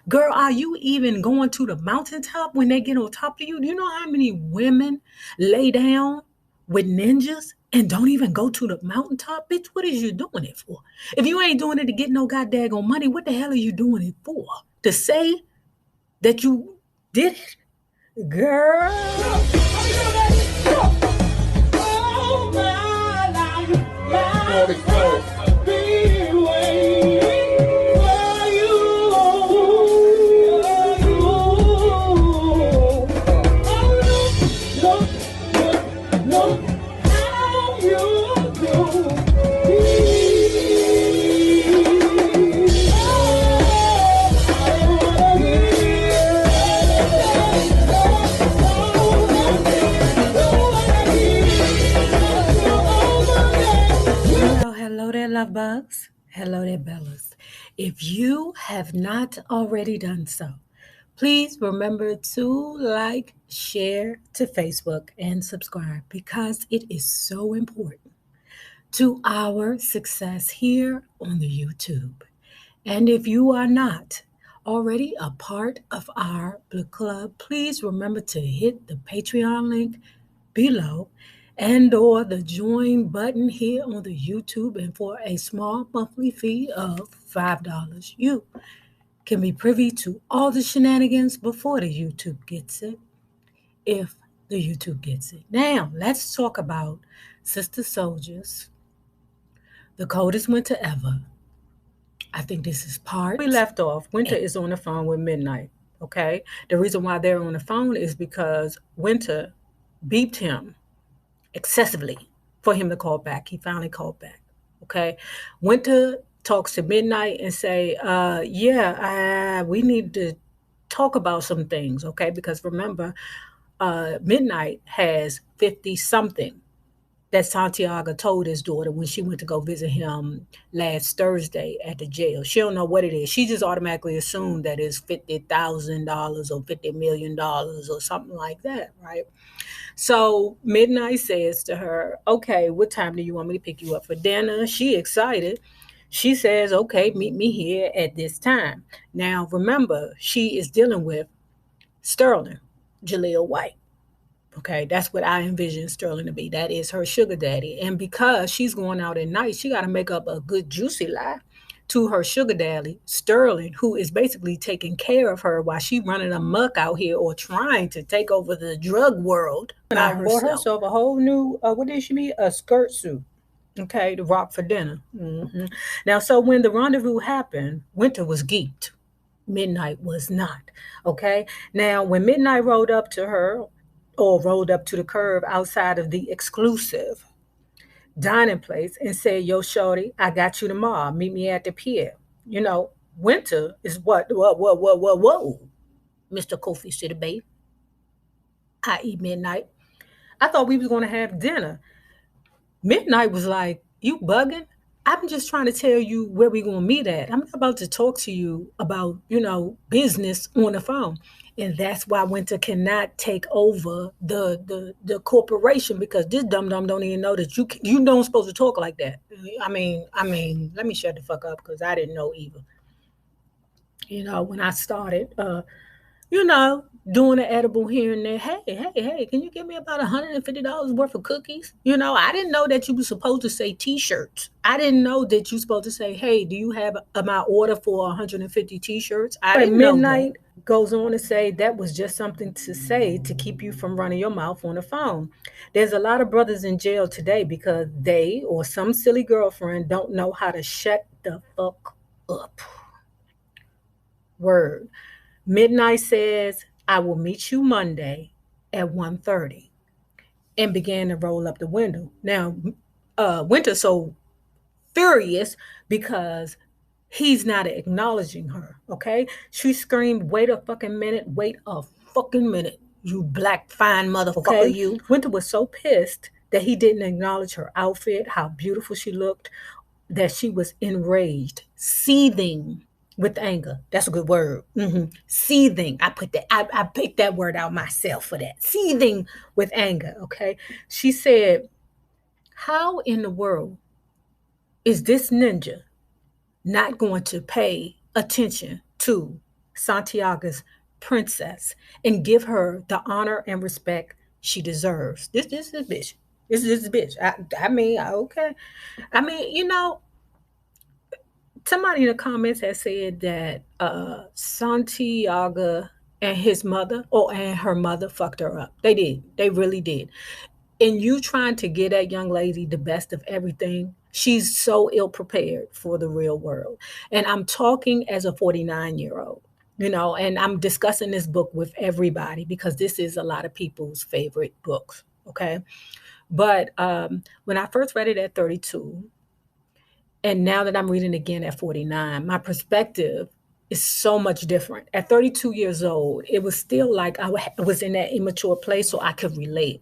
Girl, are you even going to the mountaintop when they get on top of you? Do you know how many women lay down with ninjas and don't even go to the mountaintop? Bitch, what is you doing it for? If you ain't doing it to get no goddamn money, what the hell are you doing it for? To say that you did it? Girl. Hello there, love bugs. Hello there, bellas. If you have not already done so, please remember to like, share to Facebook, and subscribe because it is so important to our success here on the YouTube. And if you are not already a part of our book club, please remember to hit the Patreon link below and or the join button here on the YouTube, and for a small monthly fee of $5, you can be privy to all the shenanigans before the YouTube gets it, if the YouTube gets it. Now, let's talk about Sister Souljah's The Coldest Winter Ever. I think this is part. We left off. Winter is on the phone with Midnight, okay? The reason why they're on the phone is because Winter beeped him excessively for him to call back. He finally called back, okay? Winter talks to Midnight and say, we need to talk about some things, okay? Because remember, Midnight has 50-something that Santiago told his daughter when she went to go visit him last Thursday at the jail. She don't know what it is. She just automatically assumed that it's $50,000 or $50 million or something like that, right? So Midnight says to her, okay, what time do you want me to pick you up for dinner? She excited. She says, okay, meet me here at this time. Now, remember, she is dealing with Sterling, Jaleel White. Okay, that's what I envision Sterling to be. That is her sugar daddy. And because she's going out at night, she got to make up a good juicy lie to her sugar daddy, Sterling, who is basically taking care of her while she running amok out here or trying to take over the drug world. And I bought herself a whole new, what did she mean? A skirt suit. Okay, to rock for dinner. Mm-hmm. Now, so when the rendezvous happened, Winter was geeked. Midnight was not. Okay, now when Midnight rode up to her, or rolled up to the curb outside of the exclusive dining place and said, yo, shorty, I got you tomorrow. Meet me at the pier. You know, Winter is what, Mr. Kofi City Bay, i.e. Midnight. I thought we was going to have dinner. Midnight was like, you bugging? I'm just trying to tell you where we're going to meet at. I'm not about to talk to you about, business on the phone. And that's why Winter cannot take over the corporation, because this dum-dum don't even know that you don't supposed to talk like that. I mean, let me shut the fuck up because I didn't know either. When I started, doing an edible here and there. Hey, can you give me about $150 worth of cookies? I didn't know that you were supposed to say t-shirts. I didn't know that you were supposed to say, hey, do you have my order for 150 t-shirts? I didn't know Midnight goes on to say that was just something to say to keep you from running your mouth on the phone. There's a lot of brothers in jail today because they or some silly girlfriend don't know how to shut the fuck up. Word. Midnight says, I will meet you Monday at 1:30, and began to roll up the window. Now, Winter's so furious because he's not acknowledging her, okay? She screamed, wait a fucking minute, you black fine motherfucker, okay? You. Winter was so pissed that he didn't acknowledge her outfit, how beautiful she looked, that she was enraged, seething with anger. That's a good word. Mm-hmm. Seething. I picked that word out myself for that. Seething with anger. Okay. She said, how in the world is this ninja not going to pay attention to Santiago's princess and give her the honor and respect she deserves. This is bitch. This bitch. I mean, okay. I mean, somebody in the comments has said that Santiago and his mother, and her mother fucked her up. They did. They really did. And you trying to get that young lady the best of everything, she's so ill prepared for the real world. And I'm talking as a 49-year-old, and I'm discussing this book with everybody because this is a lot of people's favorite books. Okay. But when I first read it at 32, and now that I'm reading again at 49, my perspective is so much different. At 32 years old, it was still like I was in that immature place, so I could relate.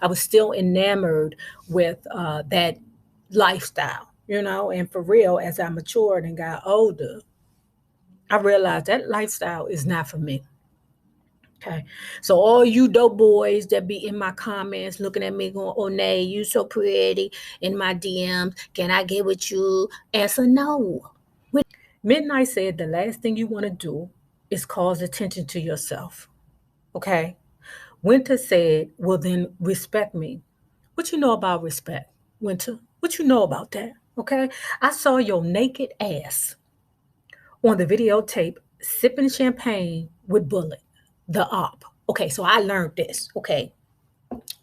I was still enamored with that lifestyle, and for real, as I matured and got older, I realized that lifestyle is not for me. Okay. So all you dope boys that be in my comments looking at me going, oh, Nay, you so pretty in my DMs. Can I get with you? Answer no. Midnight said the last thing you want to do is cause attention to yourself. Okay. Winter said, well, then respect me. What you know about respect, Winter? What you know about that? Okay. I saw your naked ass on the videotape sipping champagne with Bullet, the op. Okay, so I learned this. Okay,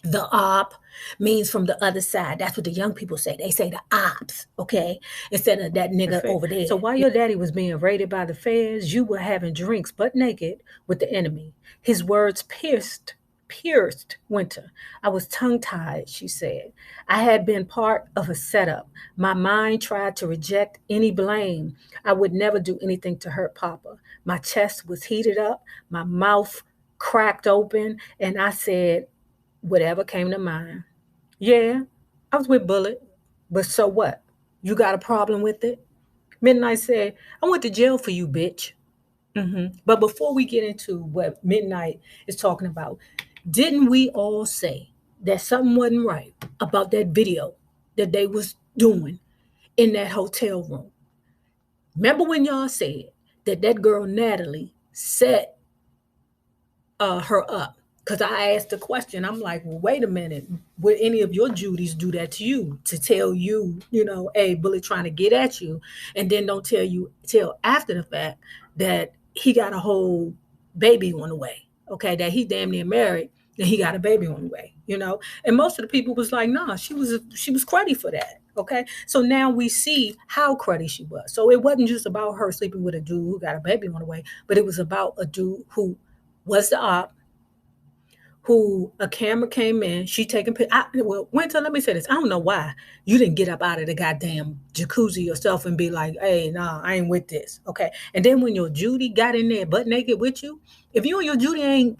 the op means from the other side. That's what the young people say. They say the ops, okay, instead of that nigga over there. So while your daddy was being raided by the feds, you were having drinks butt naked with the enemy. His words pierced Winter. I was tongue-tied, she said. I had been part of a setup. My mind tried to reject any blame. I would never do anything to hurt Papa. My chest was heated up, my mouth cracked open, and I said whatever came to mind. Yeah, I was with Bullet, but so what? You got a problem with it? Midnight said, I went to jail for you, bitch. But before we get into what Midnight is talking about, didn't we all say that something wasn't right about that video that they was doing in that hotel room? Remember when y'all said that girl Natalie set her up? Because I asked the question, I'm like, well, wait a minute, would any of your Judies do that to you to tell you, hey, Bullet trying to get at you, and then don't tell after the fact that he got a whole baby on the way, okay, that he damn near married and he got a baby on the way, and most of the people was like, nah, she was cruddy for that, okay. So now we see how cruddy she was. So it wasn't just about her sleeping with a dude who got a baby on the way, but it was about a dude who was the op, who a camera came in, she taking pictures. Well, Winter, let me say this. I don't know why you didn't get up out of the goddamn jacuzzi yourself and be like, hey, nah, I ain't with this. Okay. And then when your Judy got in there butt naked with you, if you and your Judy ain't,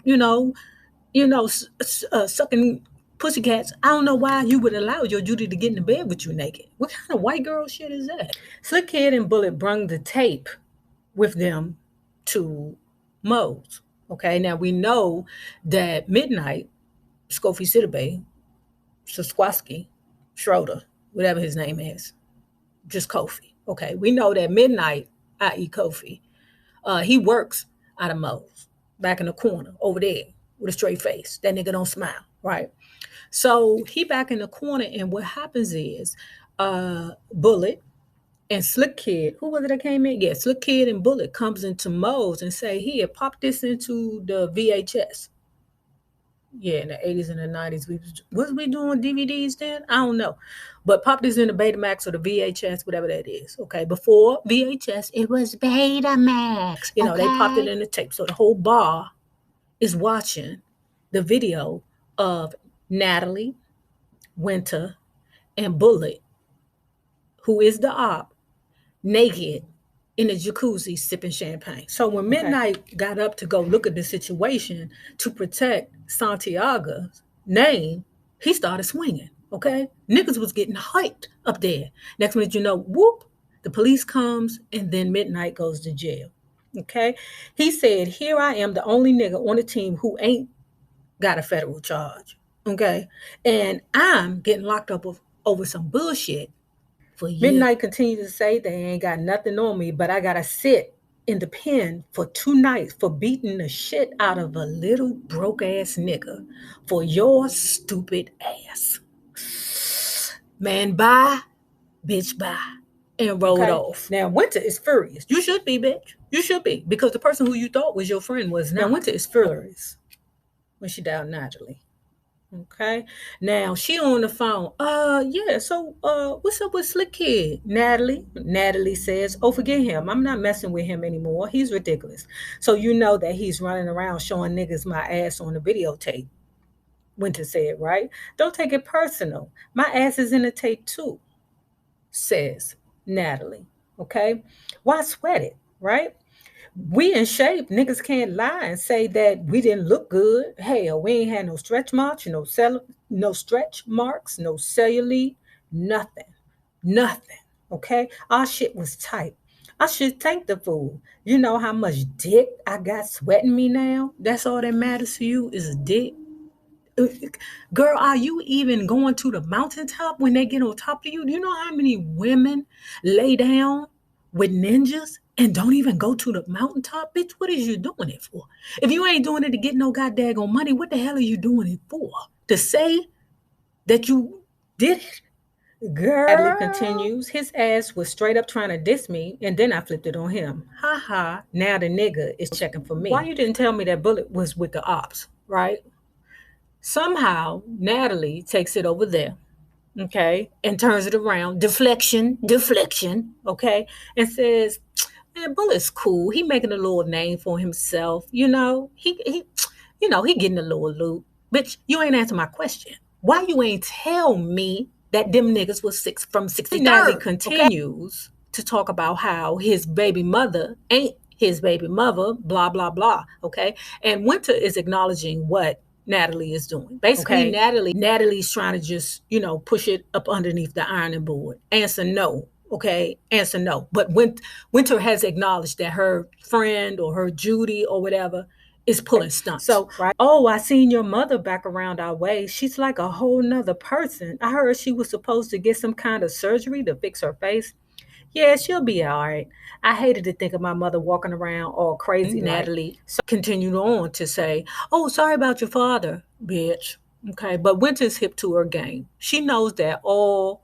sucking pussycats, I don't know why you would allow your Judy to get in the bed with you naked. What kind of white girl shit is that? Slick Kid and Bullet brung the tape with them to Moe's. Okay, now we know that Midnight, Scofie Sidibe, Sasquatski, Schroeder, whatever his name is, just Kofi. Okay, we know that Midnight, i.e. Kofi, he works out of Moe's, back in the corner over there with a straight face. That nigga don't smile, right? So he back in the corner, and what happens is Bullet and Slick Kid, who was it that came in? Yeah, Slick Kid and Bullet comes into Moe's and say, here, pop this into the VHS. Yeah, in the 80s and the 90s, was we doing DVDs then? I don't know. But pop this in the Betamax or the VHS, whatever that is. Okay, before VHS, it was Betamax. They popped it in the tape. So the whole bar is watching the video of Natalie, Winter, and Bullet, who is the op, naked in the jacuzzi sipping champagne. So when Midnight got up to go look at the situation to protect Santiago's name, he started swinging, okay? Niggas was getting hyped up there. Next minute, whoop, the police comes, and then Midnight goes to jail, okay? He said, here I am, the only nigga on the team who ain't got a federal charge, okay? And I'm getting locked up over some bullshit. Midnight continued to say they ain't got nothing on me, but I gotta sit in the pen for 2 nights for beating the shit out of a little broke ass nigga for your stupid ass. Man, bye, bitch, bye. And rolled off. Now, Winter is furious. You should be, bitch. You should be. Because the person who you thought was your friend was not. Now, Winter is furious when she dialed Natalie. Okay. Now she on the phone. Yeah, so what's up with Slick Kid? Natalie says, oh, forget him. I'm not messing with him anymore. He's ridiculous. So you know that he's running around showing niggas my ass on the videotape. Winter said, right? Don't take it personal. My ass is in the tape too, says Natalie. Okay. Why sweat it, right? We in shape. Niggas can't lie and say that we didn't look good. Hell, we ain't had no stretch marks, no stretch marks, no cellulite, nothing. Okay, our shit was tight. I should thank the fool. You know how much dick I got sweating me now? That's all that matters to you is a dick. Girl, are you even going to the mountaintop when they get on top of you? Do you know how many women lay down with ninjas and don't even go to the mountaintop? Bitch, what is you doing it for? If you ain't doing it to get no goddamn money, what the hell are you doing it for? To say that you did it? Girl. Natalie continues, his ass was straight up trying to diss me, and then I flipped it on him. Ha ha, now the nigga is checking for me. Why you didn't tell me that Bullet was with the ops, right? Somehow, Natalie takes it over there, okay, and turns it around, deflection, okay, and says, man, Bullet's cool. He making a little name for himself, he getting a little loot. Bitch, you ain't answer my question. Why you ain't tell me that them niggas was from 63rd? Natalie continues to talk about how his baby mother ain't his baby mother, blah, blah, blah, okay? And Winter is acknowledging what Natalie is doing. Basically, okay. Natalie's trying to just, push it up underneath the ironing board. Answer no, okay? Answer no. But Winter has acknowledged that her friend or her Judy or whatever is pulling stunts. So, right? Oh, I seen your mother back around our way. She's like a whole nother person. I heard she was supposed to get some kind of surgery to fix her face. Yeah, she'll be all right. I hated to think of my mother walking around all crazy. Natalie continued on to say, oh, sorry about your father, bitch. Okay, but Winter's hip to her game. She knows that all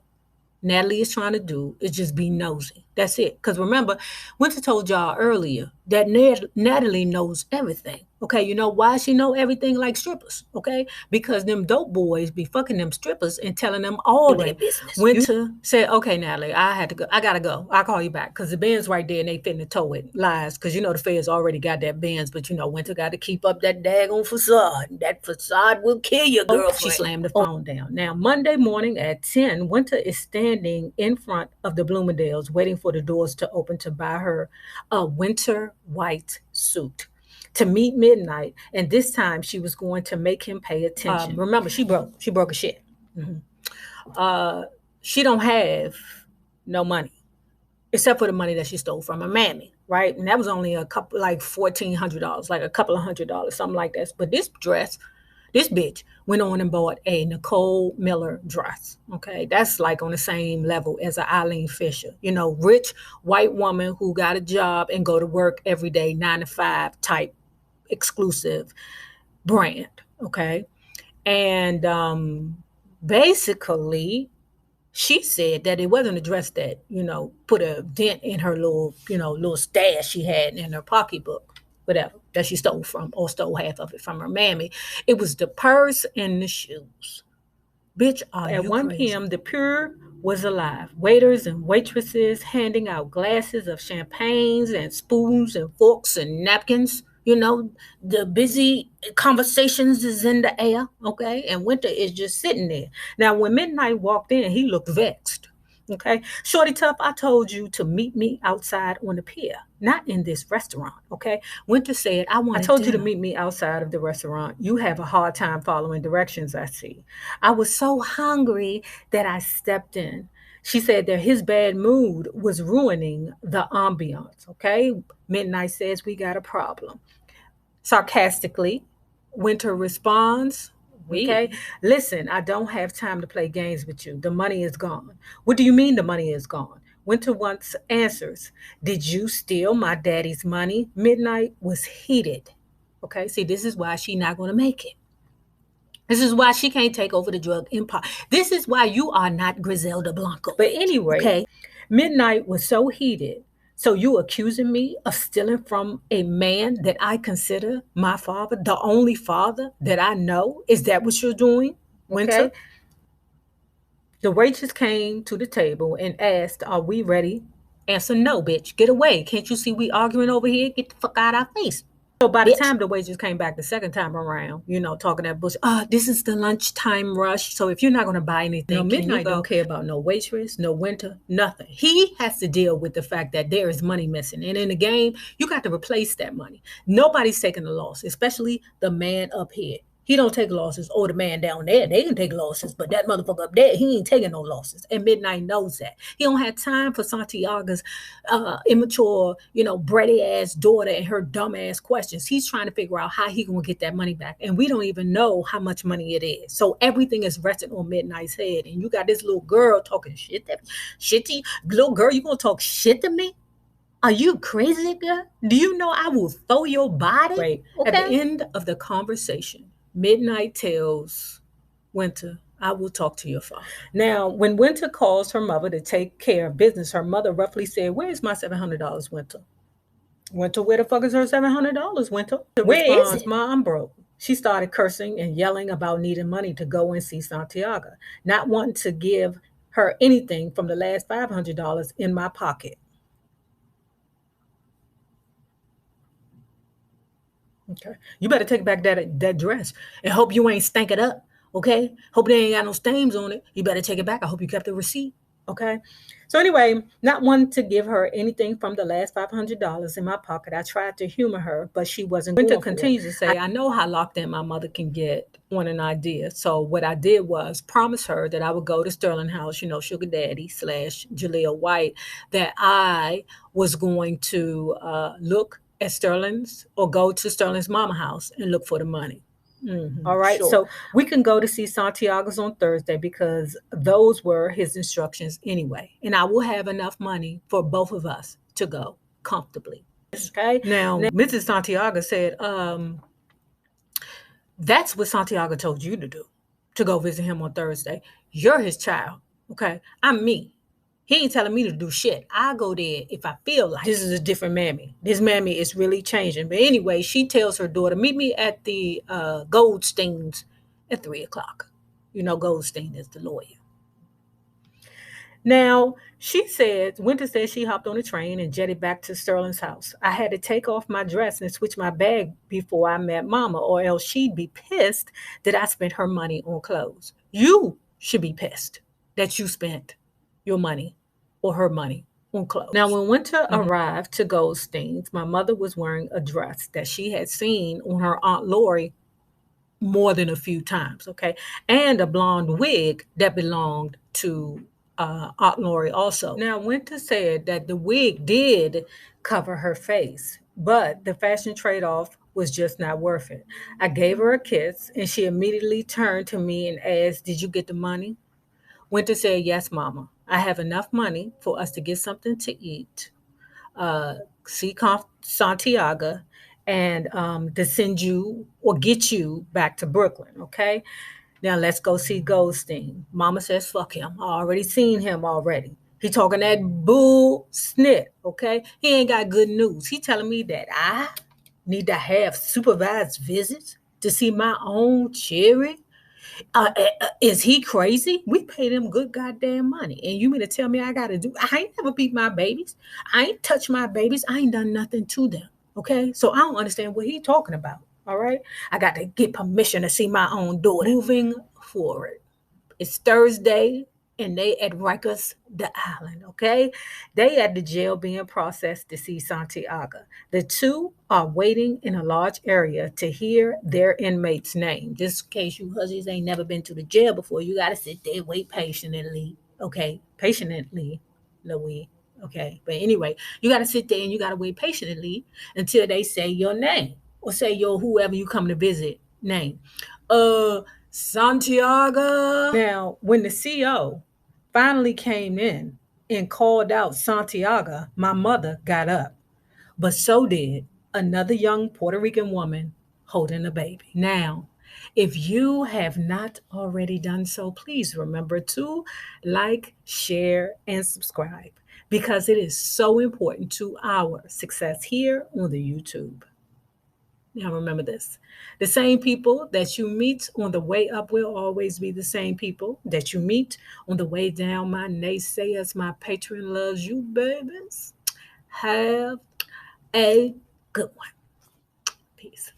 Natalie is trying to do is just be nosy. That's it. Because remember, Winter told y'all earlier that Natalie knows everything. Okay, you know why she know everything like strippers? Okay, because them dope boys be fucking them strippers and telling them all their business. Winter said, okay, Natalie, I gotta go. I'll call you back because the Benz right there and they finna tow it. Lies, because the feds already got that Benz, but Winter got to keep up that daggone facade. That facade will kill your girlfriend. She slammed the phone down. Now, Monday morning at 10, Winter is standing in front of the Bloomingdale's waiting for the doors to open to buy her a winter white suit to meet midnight, and this time she was going to make him pay attention. Remember, she broke a shit. Mm-hmm. She don't have no money except for the money that she stole from her mammy, right? And that was only a couple, like $1,400, like a couple of $100, something like that. But this bitch went on and bought a Nicole Miller dress. Okay, that's like on the same level as a Eileen Fisher, rich white woman who got a job and go to work every day, 9 to 5 type exclusive brand. Okay, and basically, she said that it wasn't a dress that put a dent in her little stash she had in her pocketbook. Whatever, that she stole from or stole half of it from her mammy. It was the purse and the shoes. Bitch, at 1 p.m., the Pure was alive. Waiters and waitresses handing out glasses of champagnes and spoons and forks and napkins. The busy conversations is in the air, okay? And Winter is just sitting there. Now, when Midnight walked in, he looked vexed. Okay, Shorty Tough, I told you to meet me outside on the pier, not in this restaurant. Okay, Winter said, I told you to meet me outside of the restaurant. You have a hard time following directions, I see. I was so hungry that I stepped in. She said that his bad mood was ruining the ambiance. Okay, Midnight says we got a problem. Sarcastically, Winter responds, okay, listen, I don't have time to play games with you. The money is gone. What do you mean the money is gone? Winter once answers, did you steal my daddy's money? Midnight was heated. Okay, see, this is why she's not going to make it. This is why she can't take over the drug empire. This is why you are not Griselda Blanco. But anyway, okay, Midnight was so heated. So you accusing me of stealing from a man that I consider my father, the only father that I know? Is that what you're doing, Winter? Okay. The waitress came to the table and asked, are we ready? Answer, no, bitch. Get away. Can't you see we arguing over here? Get the fuck out of our face. So by the time the waitress came back the second time around, talking that bullshit, this is the lunchtime rush. So if you're not going to buy anything, Midnight don't care about no waitress, no Winter, nothing. He has to deal with the fact that there is money missing. And in the game, you got to replace that money. Nobody's taking the loss, especially the man up here. He don't take losses. Or the man down there, they can take losses. But that motherfucker up there, he ain't taking no losses. And Midnight knows that. He don't have time for Santiago's immature, bratty ass daughter and her dumb ass questions. He's trying to figure out how he gonna get that money back. And we don't even know how much money it is. So everything is resting on Midnight's head. And you got this little girl talking shit to you. Little girl, you gonna talk shit to me? Are you crazy, girl? Do you know I will throw your body? Right. Okay. At the end of the conversation, Midnight tells Winter, I will talk to your father. Now, when Winter calls her mother to take care of business, her mother roughly said, where's my $700, Winter? Winter, where the fuck is her $700, Winter? Where is it? Ma, I'm broke. She started cursing and yelling about needing money to go and see Santiago, not wanting to give her anything from the last $500 in my pocket. Okay. You better take back that dress and hope you ain't stank it up. Okay. Hope they ain't got no stains on it. You better take it back. I hope you kept the receipt. Okay. So anyway, not wanting to give her anything from the last $500 in my pocket, I tried to humor her, but she wasn't going for it. Winter continues to say, I know how locked in my mother can get on an idea. So what I did was promise her that I would go to Sterling House, Sugar Daddy / Jaleel White, that I was going to look at Sterling's or go to Sterling's mama house and look for the money. Mm-hmm. All right. Sure. So we can go to see Santiago's on Thursday because those were his instructions anyway. And I will have enough money for both of us to go comfortably. Okay. Now Mrs. Santiago said, that's what Santiago told you to go visit him on Thursday. You're his child. Okay. I'm me. He ain't telling me to do shit. I go there if I feel like. This is a different mammy. This mammy is really changing. But anyway, she tells her daughter, meet me at the Goldstein's at 3:00. Goldstein is the lawyer. Now, Winter said she hopped on a train and jetted back to Sterling's house. I had to take off my dress and switch my bag before I met Mama, or else she'd be pissed that I spent her money on clothes. You should be pissed that you spent your money or her money on clothes. Now, when Winter arrived to Goldstein's, my mother was wearing a dress that she had seen on her Aunt Lori more than a few times, okay? And a blonde wig that belonged to Aunt Lori also. Now, Winter said that the wig did cover her face, but the fashion trade-off was just not worth it. I gave her a kiss, and she immediately turned to me and asked, did you get the money? Winter said, yes, Mama. I have enough money for us to get something to eat, see Santiago, and to send you or get you back to Brooklyn, okay? Now let's go see Goldstein. Mama says, fuck him. I already seen him already. He talking that bull snit, okay? He ain't got good news. He telling me that I need to have supervised visits to see my own children. Is he crazy? We paid him good goddamn money. And you mean to tell me I ain't never beat my babies. I ain't touched my babies. I ain't done nothing to them. Okay? So I don't understand what he talking about. All right? I got to get permission to see my own daughter. Moving forward. It's Thursday and they at Rikers the Island, okay? They at the jail being processed to see Santiago. The two are waiting in a large area to hear their inmate's name. Just in case you hussies ain't never been to the jail before, you got to sit there, wait patiently, okay? Patiently, Louis, okay? But anyway, you got to sit there and you got to wait patiently until they say your name or say your whoever you come to visit name. Santiago. Now, when the CO finally came in, and called out Santiago, my mother got up, but so did another young Puerto Rican woman holding a baby. Now, if you have not already done so, please remember to like, share, and subscribe because it is so important to our success here on the YouTube. Now, remember this, the same people that you meet on the way up will always be the same people that you meet on the way down. My naysayers, my patron loves you, babies. Have a good one. Peace.